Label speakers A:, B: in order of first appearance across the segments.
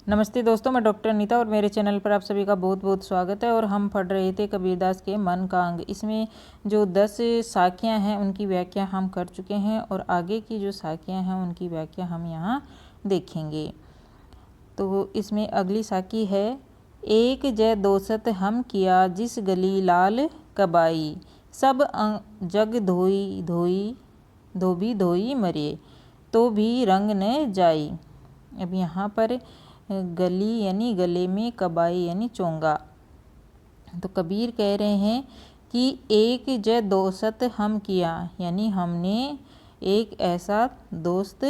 A: नमस्ते दोस्तों, मैं डॉक्टर अनीता और मेरे चैनल पर आप सभी का बहुत बहुत स्वागत है। और हम पढ़ रहे थे कबीरदास के मन का अंग। इसमें जो 10 साखियाँ हैं उनकी व्याख्या हम कर चुके हैं और आगे की जो साखियाँ हैं उनकी व्याख्या हम यहाँ देखेंगे। तो इसमें अगली साखी है, एक जय दोसत हम किया जिस गली लाल कबाई, सब जग धोई धोई धोबी धोई मरे तो भी रंग न जाई। अब यहाँ पर गली यानी गले में, कबाई यानी चोंगा। तो कबीर कह रहे हैं कि एक जय दोस्त हम किया, यानी हमने एक ऐसा दोस्त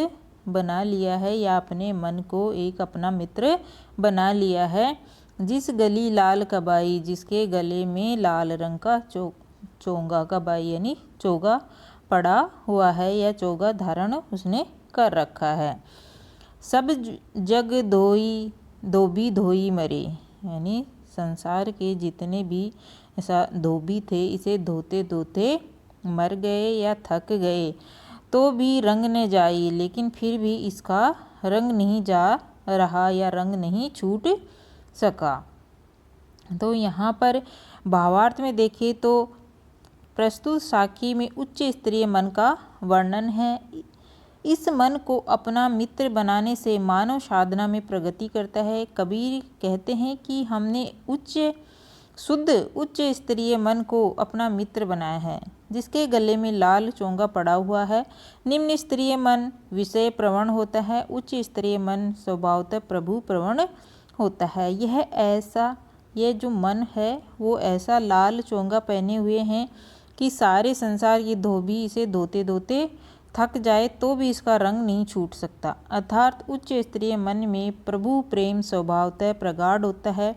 A: बना लिया है या अपने मन को एक अपना मित्र बना लिया है, जिस गली लाल कबाई, जिसके गले में लाल रंग का चोंगा, कबाई यानी चोगा पड़ा हुआ है या चोगा धारण उसने कर रखा है। सब जग धोबी धोई मरे, यानी संसार के जितने भी ऐसा धोबी थे इसे धोते धोते मर गए या थक गए तो भी रंग न जाई, लेकिन फिर भी इसका रंग नहीं जा रहा या रंग नहीं छूट सका। तो यहाँ पर भावार्थ में देखें तो प्रस्तुत साखी में उच्च स्तरीय मन का वर्णन है। इस मन को अपना मित्र बनाने से मानव साधना में प्रगति करता है। कबीर कहते हैं कि हमने शुद्ध उच्च स्तरीय मन को अपना मित्र बनाया है, जिसके गले में लाल चोंगा पड़ा हुआ है। निम्न स्तरीय मन विषय प्रवण होता है, उच्च स्तरीय मन स्वभावतः प्रभु प्रवण होता है। यह जो मन है वो ऐसा लाल चोंगा पहने हुए हैं कि सारे संसार की धोबी इसे धोते धोते थक जाए तो भी इसका रंग नहीं छूट सकता। अर्थात उच्च स्तरीय मन में प्रभु प्रेम स्वभावतः प्रगाढ़ होता है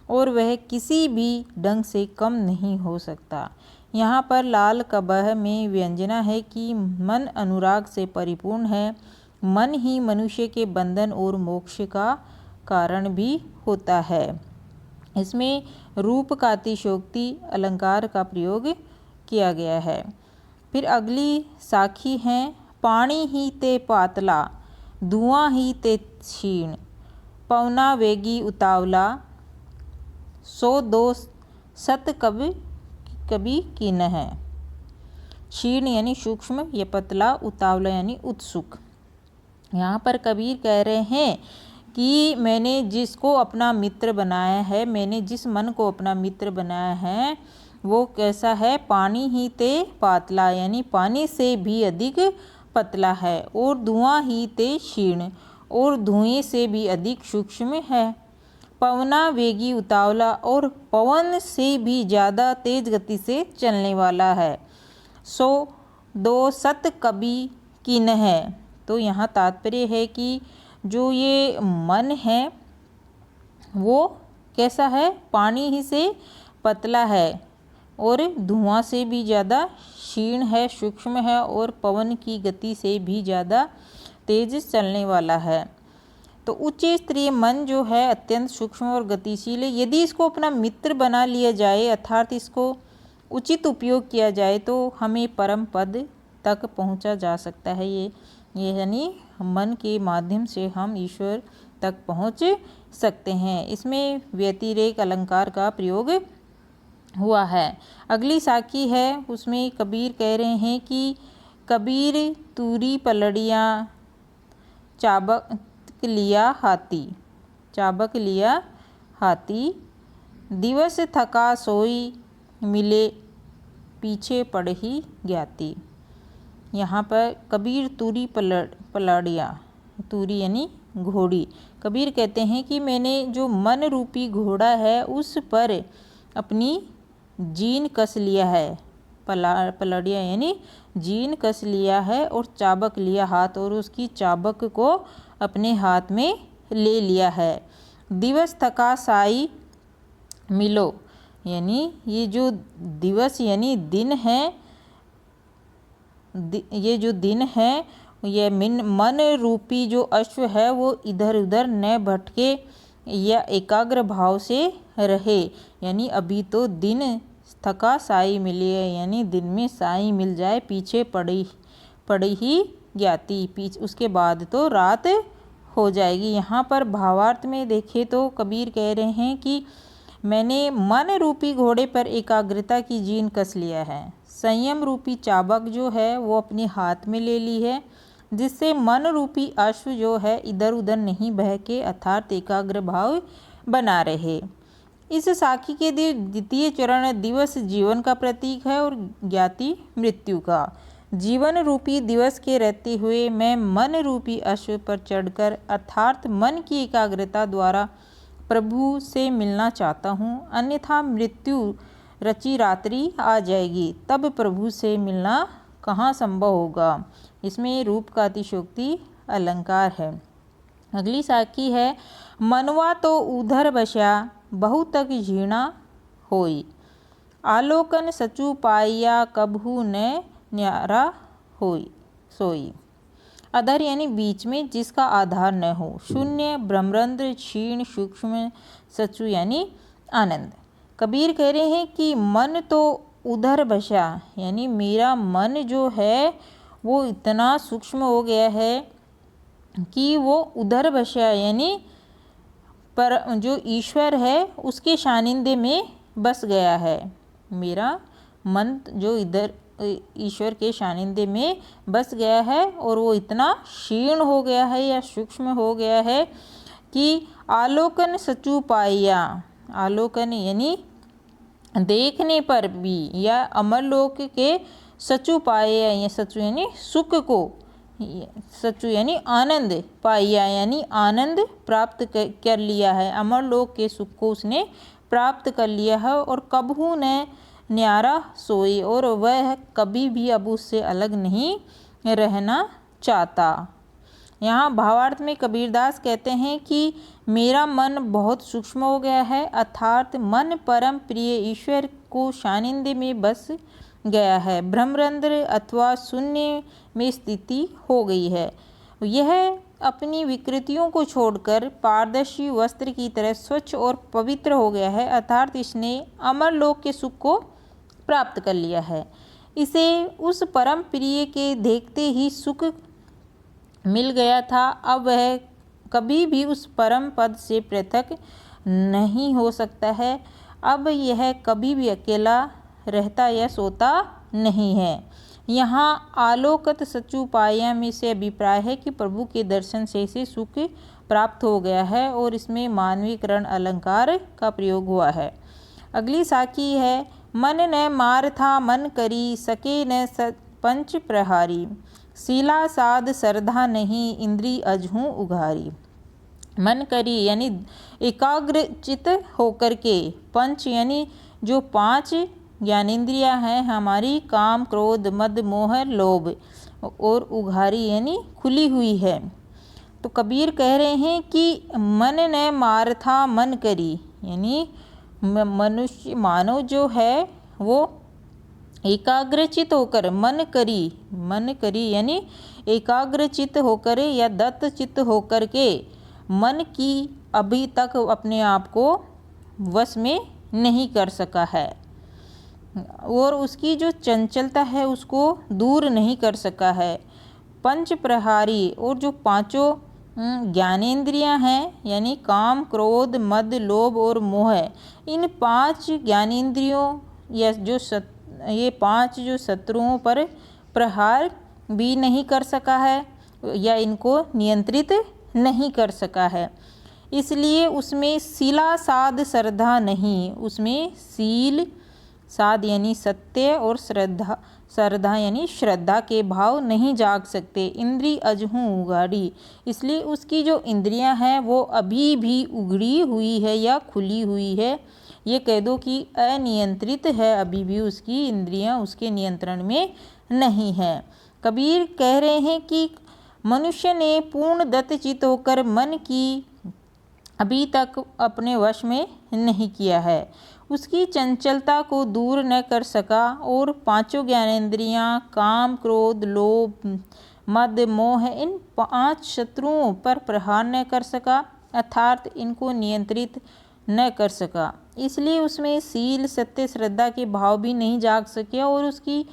A: और वह किसी भी ढंग से कम नहीं हो सकता। यहाँ पर लाल कबह में व्यंजना है कि मन अनुराग से परिपूर्ण है। मन ही मनुष्य के बंधन और मोक्ष का कारण भी होता है। इसमें रूप का अतिशयोक्ति अलंकार का प्रयोग किया गया है। फिर अगली साखी है, पानी ही ते पातला, धुआं ही ते क्षीण, पवना वेगी उतावला, सो दो सत कभी किन है। क्षीण यानी सूक्ष्म या पतला, उतावला यानी उत्सुक। यहाँ पर कबीर कह रहे हैं कि मैंने जिसको अपना मित्र बनाया है, मैंने जिस मन को अपना मित्र बनाया है वो कैसा है, पानी ही ते पातला, यानी पानी से भी अधिक पतला है, और धुआं ही ते क्षीण, और धुएं से भी अधिक सूक्ष्म है। पवना वेगी उतावला, और पवन से भी ज़्यादा तेज गति से चलने वाला है। सो दो सत कभी किन है। तो यहाँ तात्पर्य है कि जो ये मन है वो कैसा है, पानी ही से पतला है और धुआं से भी ज़्यादा क्षीण है, सूक्ष्म है, और पवन की गति से भी ज़्यादा तेज चलने वाला है। तो उच्च स्तरीय मन जो है अत्यंत सूक्ष्म और गतिशील है। यदि इसको अपना मित्र बना लिया जाए, अर्थात इसको उचित उपयोग किया जाए, तो हमें परम पद तक पहुंचा जा सकता है। ये यानी मन के माध्यम से हम ईश्वर तक पहुंच सकते हैं। इसमें व्यतिरेक अलंकार का प्रयोग हुआ है। अगली साखी है, उसमें कबीर कह रहे हैं कि कबीर तूरी पलड़ियाँ चाबक लिया हाथी, दिवस थका सोई मिले पीछे पड़ ही ज्ञाती। यहाँ पर कबीर तूरी पलड़ियाँ, तूरी यानी घोड़ी। कबीर कहते हैं कि मैंने जो मन रूपी घोड़ा है उस पर अपनी जीन कस लिया है, पलड़िया यानी जीन कस लिया है, और चाबक लिया हाथ, और उसकी चाबक को अपने हाथ में ले लिया है। दिवस थका साई मिलो, यानी ये जो दिवस यानी दिन है, ये जो दिन है, ये मन रूपी जो अश्व है वो इधर उधर न भटके या एकाग्र भाव से रहे। यानी अभी तो दिन थका साई मिली है, यानी दिन में साई मिल जाए, पीछे पड़ी ही ज्ञाती, उसके बाद तो रात हो जाएगी। यहाँ पर भावार्थ में देखें तो कबीर कह रहे हैं कि मैंने मन रूपी घोड़े पर एकाग्रता की जीन कस लिया है, संयम रूपी चाबक जो है वो अपने हाथ में ले ली है, जिससे मन रूपी अश्व जो है इधर उधर नहीं बहके अर्थात एकाग्र भाव बना रहे। इस साखी के द्वितीय चरण दिवस जीवन का प्रतीक है और ज्ञाति मृत्यु का। जीवन रूपी दिवस के रहते हुए मैं मन रूपी अश्व पर चढ़कर अर्थात मन की एकाग्रता द्वारा प्रभु से मिलना चाहता हूँ, अन्यथा मृत्यु रची रात्रि आ जाएगी, तब प्रभु से मिलना कहाँ संभव होगा। इसमें रूप का अतिशयोक्ति अलंकार है। अगली साखी है, मनवा तो उधर बस्या बहु तक झीणा होई, आलोकन सचु पाइया कबहू न न्यारा होई सोई। अधर यानी बीच में, जिसका आधार न हो, शून्य, ब्रह्मरंध्र, क्षीण, सूक्ष्म, सचु यानी आनंद। कबीर कह रहे हैं कि मन तो उधर बसा यानी मेरा मन जो है वो इतना सूक्ष्म हो गया है कि वो उधर बसा यानी पर जो ईश्वर है उसके सानिध्य में बस गया है। मेरा मन जो इधर ईश्वर के सानिध्य में बस गया है और वो इतना क्षीण हो गया है या सूक्ष्म हो गया है कि आलोकन सचु पाइया, आलोकन यानी देखने पर भी, या अमरलोक के सचु पाइया या सचु यानी सुख को, सचु यानी आनंद, पाइया यानी आनंद प्राप्त कर लिया है, अमरलोक के सुख को उसने प्राप्त कर लिया है। और कबहू ने न्यारा सोई, और वह कभी भी अब उससे अलग नहीं रहना चाहता। यहाँ भावार्थ में कबीरदास कहते हैं कि मेरा मन बहुत सूक्ष्म हो गया है, अर्थात मन परम प्रिय ईश्वर को सानिध्य में बस गया है, ब्रह्मरंध्र अथवा शून्य में स्थिति हो गई है। यह अपनी विकृतियों को छोड़कर पारदर्शी वस्त्र की तरह स्वच्छ और पवित्र हो गया है, अर्थात इसने अमरलोक के सुख को प्राप्त कर लिया है। इसे उस परम प्रिय के देखते ही सुख मिल गया था, अब वह कभी भी उस परम पद से पृथक नहीं हो सकता है। अब यह कभी भी अकेला रहता या सोता नहीं है। यहाँ आलोकत सचु पाया में से अभिप्राय है कि प्रभु के दर्शन से इसे सुख प्राप्त हो गया है, और इसमें मानवीकरण अलंकार का प्रयोग हुआ है। अगली साखी है, मन न मार था मन करी सके न पंच प्रहारी, शीला साध श्रद्धा नहीं इंद्री अजहू उघारी। मन करी यानी एकाग्र चित होकर के, पंच यानी जो पांच ज्ञानेंद्रियां हैं हमारी, काम क्रोध मद मोह लोभ, और उघारी यानी खुली हुई है। तो कबीर कह रहे हैं कि मन ने मार था मन करी यानी मनुष्य मानव जो है वो एकाग्रचित होकर, मन करी यानी एकाग्रचित होकर या दत्त चित्त होकर के मन की अभी तक अपने आप को वश में नहीं कर सका है, और उसकी जो चंचलता है उसको दूर नहीं कर सका है। पंच प्रहारी और जो पांचों ज्ञानेंद्रियां हैं यानी काम क्रोध मद लोभ और मोह, इन पांच ज्ञानेंद्रियों या जो ये पांच जो शत्रुओं पर प्रहार भी नहीं कर सका है या इनको नियंत्रित नहीं कर सका है। इसलिए उसमें शीला साध श्रद्धा नहीं, उसमें शील साध यानी सत्य और श्रद्धा यानी श्रद्धा के भाव नहीं जाग सकते। इंद्री अजहू उघाड़ी, इसलिए उसकी जो इंद्रियां हैं वो अभी भी उघड़ी हुई है या खुली हुई है, ये कह दो कि अनियंत्रित है, अभी भी उसकी इंद्रियां उसके नियंत्रण में नहीं है। कबीर कह रहे हैं कि मनुष्य ने पूर्ण दत्तचित होकर मन की अभी तक अपने वश में नहीं किया है, उसकी चंचलता को दूर न कर सका, और पांचों ज्ञानेंद्रियां काम क्रोध लोभ मद मोह इन पांच शत्रुओं पर प्रहार न कर सका, अर्थात इनको नियंत्रित न कर सका। इसलिए उसमें शील सत्य श्रद्धा के भाव भी नहीं जाग सके, और उसकी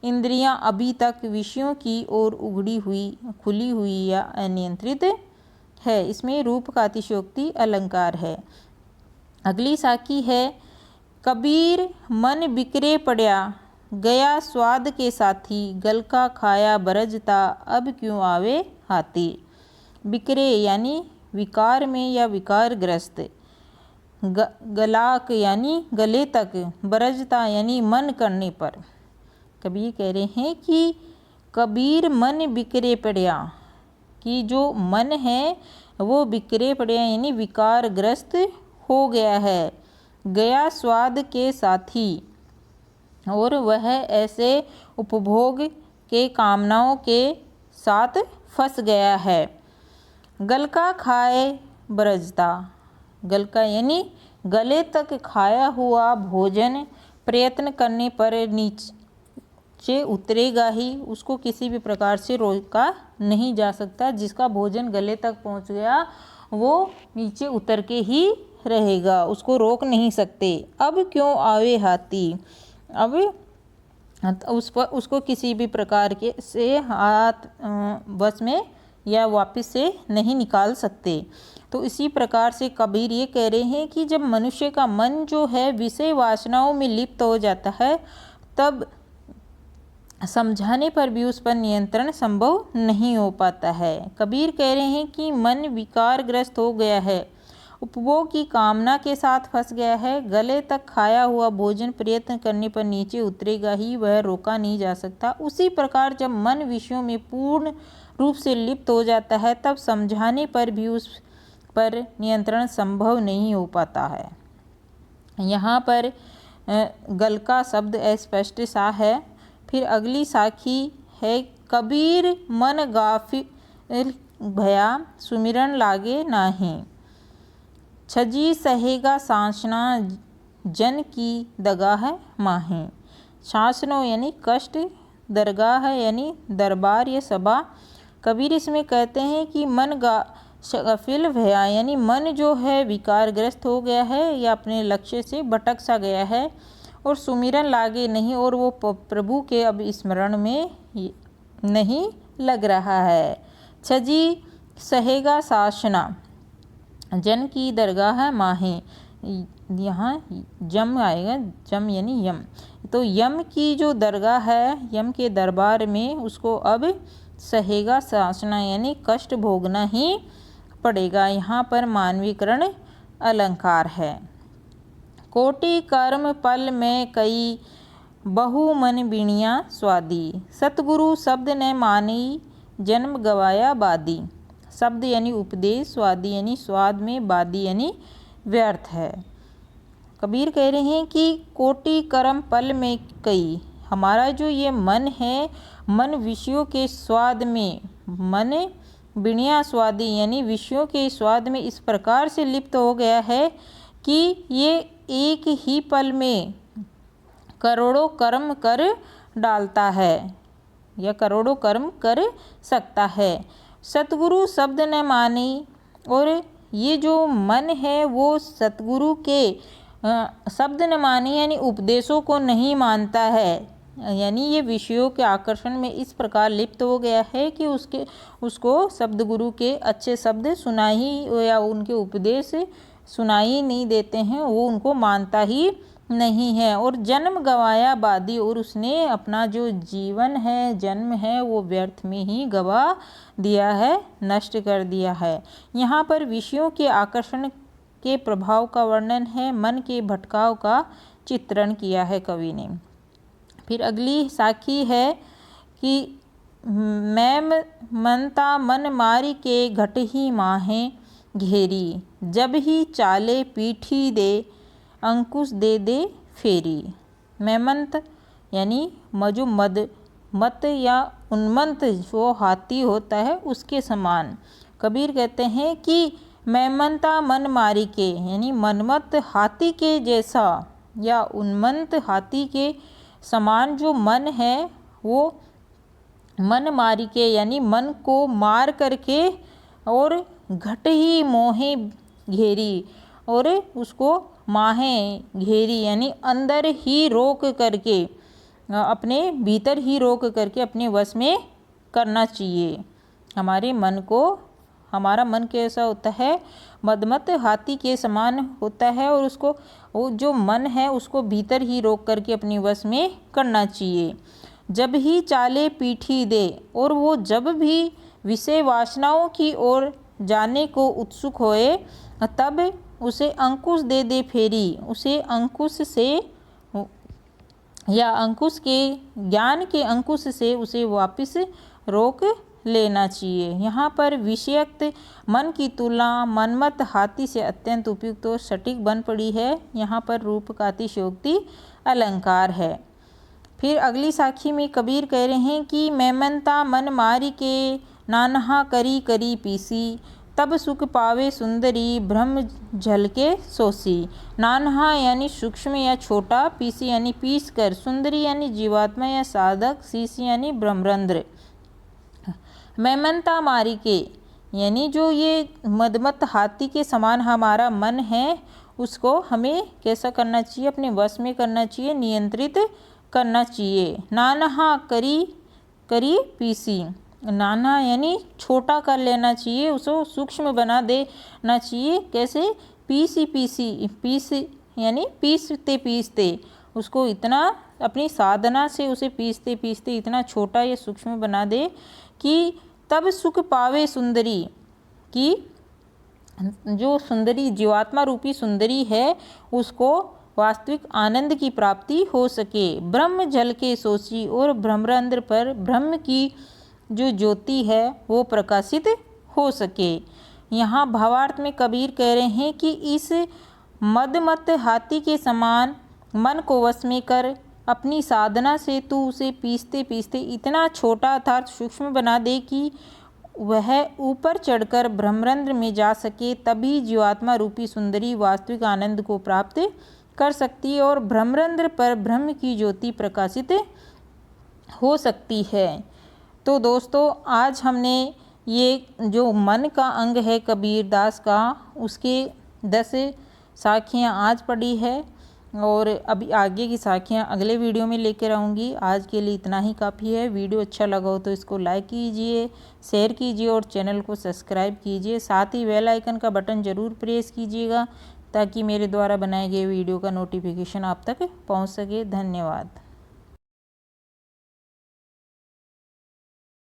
A: इंद्रियां अभी तक विषयों की ओर उघड़ी हुई खुली हुई या अनियंत्रित है। इसमें रूप का अतिशयोक्ति अलंकार है। अगली साखी है, कबीर मन बिकरे पड़या, गया स्वाद के साथी, गल का खाया बरजता, अब क्यों आवे हाथी। बिकरे यानी विकार में या विकारग्रस्त, गलाक यानी गले तक, बरजता यानी मन करने पर। कबीर कह रहे हैं कि कबीर मन बिकरे पड़या, कि जो मन है वो बिखरे पड़े यानी विकारग्रस्त हो गया है। गया स्वाद के साथी, और वह ऐसे उपभोग के कामनाओं के साथ फंस गया है। गल का खाए बरजता, गल का यानी गले तक खाया हुआ भोजन प्रयत्न करने पर नीचे उतरेगा ही, उसको किसी भी प्रकार से रोका नहीं जा सकता। जिसका भोजन गले तक पहुंच गया वो नीचे उतर के ही रहेगा, उसको रोक नहीं सकते। अब क्यों आवे हाथी, अब उसको किसी भी प्रकार के से हाथ बस में या वापस से नहीं निकाल सकते। तो इसी प्रकार से कबीर ये कह रहे हैं कि जब मनुष्य का मन जो है विषय वासनाओं में लिप्त हो जाता है, तब समझाने पर भी उस पर नियंत्रण संभव नहीं हो पाता है। कबीर कह रहे हैं कि मन विकारग्रस्त हो गया है, उपभोग की कामना के साथ फंस गया है। गले तक खाया हुआ भोजन प्रयत्न करने पर नीचे उतरेगा ही, वह रोका नहीं जा सकता। उसी प्रकार जब मन विषयों में पूर्ण रूप से लिप्त हो जाता है, तब समझाने पर भी उस पर नियंत्रण संभव नहीं हो पाता है। यहाँ पर गल का शब्द अस्पष्ट सा है। फिर अगली साखी है, कबीर मन गाफिल भया, सुमिरन लागे नाही, छजी सहेगा सासना, जन की दगाह माहे। शासनो यानी कष्ट, दरगाह यानी दरबार या सभा। कबीर इसमें कहते हैं कि मन गाफिल भया यानी मन जो है विकारग्रस्त हो गया है या अपने लक्ष्य से भटक सा गया है, और सुमिरन लागे नहीं, और वो प्रभु के अब स्मरण में नहीं लग रहा है। छजी सहेगा सासना, जन की दरगाह माहे, यहाँ जम आएगा, जम यानी यम। तो यम की जो दरगाह है, यम के दरबार में उसको अब सहेगा सासना यानी कष्ट भोगना ही पड़ेगा। यहाँ पर मानवीकरण अलंकार है। कोटि कर्म पल में कई, बहु मन बिणिया स्वादी, सतगुरु शब्द न मानी, जन्म गवाया बादी। शब्द यानी उपदेश, स्वादी यानी स्वाद में, बादी यानी व्यर्थ है। कबीर कह रहे हैं कि कोटि कर्म पल में कई, हमारा जो ये मन है, मन विषयों के स्वाद में, मन बिणिया स्वादी यानी विषयों के स्वाद में इस प्रकार से लिप्त हो गया है कि ये एक ही पल में करोड़ों कर्म कर डालता है या करोड़ों कर्म कर सकता है। सतगुरु शब्द न मानी, और ये जो मन है वो सतगुरु के शब्द न मानी यानी उपदेशों को नहीं मानता है, यानी ये विषयों के आकर्षण में इस प्रकार लिप्त हो गया है कि उसको शब्द गुरु के अच्छे शब्द सुनाई या उनके उपदेश सुनाई नहीं देते हैं, वो उनको मानता ही नहीं है। और जन्म गवाया बादी, और उसने अपना जो जीवन है, जन्म है, वो व्यर्थ में ही गवा दिया है, नष्ट कर दिया है। यहाँ पर विषयों के आकर्षण के प्रभाव का वर्णन है, मन के भटकाव का चित्रण किया है कवि ने। फिर अगली साखी है कि मैं मनता मन मारी के, घट ही माहे घेरी, जब ही चाले पीठी दे, अंकुश दे दे फेरी। मैमंत यानी मजो मत या उन्मंत जो हाथी होता है उसके समान। कबीर कहते हैं कि मैमंता मन मारी के यानी मनमत हाथी के जैसा या उन्मंत हाथी के समान जो मन है, वो मन मारी के यानी मन को मार करके, और घट ही मोहे घेरी, और उसको माहे घेरी यानी अंदर ही रोक करके, अपने भीतर ही रोक करके अपने वश में करना चाहिए। हमारे मन को हमारा मन कैसा होता है, मदमत हाथी के समान होता है और उसको वो जो मन है उसको भीतर ही रोक करके अपनी वश में करना चाहिए। जब ही चाले पीठी दे, और वो जब भी विषय वासनाओं की ओर जाने को उत्सुक होए तब उसे अंकुश दे दे फेरी, उसे अंकुश से या अंकुश के ज्ञान के अंकुश से उसे वापस रोक लेना चाहिए। यहाँ पर विषयक्त मन की तुलना मनमत हाथी से अत्यंत उपयुक्त और सटीक बन पड़ी है। यहाँ पर रूप का अतिशयोक्ति अलंकार है। फिर अगली साखी में कबीर कह रहे हैं कि मैमनता मन मारी के नानहा करी करी पीसी, तब सुख पावे सुंदरी ब्रह्म झलके सोसी। नानहा यानी सूक्ष्म या छोटा, पीसी यानी पीस कर, सुंदरी यानी जीवात्मा या साधक, सीसी यानी ब्रह्मरंध्र। मैमनता मारी के यानी जो ये मदमत हाथी के समान हमारा मन है उसको हमें कैसा करना चाहिए, अपने वश में करना चाहिए, नियंत्रित करना चाहिए। नानहा करी करी पीसी, नाना यानी छोटा कर लेना चाहिए, उसको सूक्ष्म बना देना चाहिए। कैसे, पीसी पीसी, पीस यानी पीसते पीसते उसको इतना अपनी साधना से उसे पीसते पीसते इतना छोटा या सूक्ष्म बना दे कि तब सुख पावे सुंदरी, कि जो सुंदरी जीवात्मा रूपी सुंदरी है उसको वास्तविक आनंद की प्राप्ति हो सके। ब्रह्म जल के सोची, और ब्रह्मरंध्र पर ब्रह्म की जो ज्योति है वो प्रकाशित हो सके। यहाँ भावार्थ में कबीर कह रहे हैं कि इस मदमत हाथी के समान मन को वश में कर, अपनी साधना से तू उसे पीसते पीसते इतना छोटा अर्थात सूक्ष्म बना दे कि वह ऊपर चढ़कर ब्रह्मरंध्र में जा सके, तभी जीवात्मा रूपी सुंदरी वास्तविक आनंद को प्राप्त कर सकती है और ब्रह्मरंध्र पर ब्रह्म की ज्योति प्रकाशित हो सकती है। तो दोस्तों आज हमने ये जो मन का अंग है कबीर दास का, उसके 10 साखियाँ आज पढ़ी है और अभी आगे की साखियाँ अगले वीडियो में लेकर आऊँगी। आज के लिए इतना ही काफ़ी है। वीडियो अच्छा लगा हो तो इसको लाइक कीजिए, शेयर कीजिए और चैनल को सब्सक्राइब कीजिए। साथ ही बेल आइकन का बटन ज़रूर प्रेस कीजिएगा ताकि मेरे द्वारा बनाए गए वीडियो का नोटिफिकेशन आप तक पहुँच सके। धन्यवाद।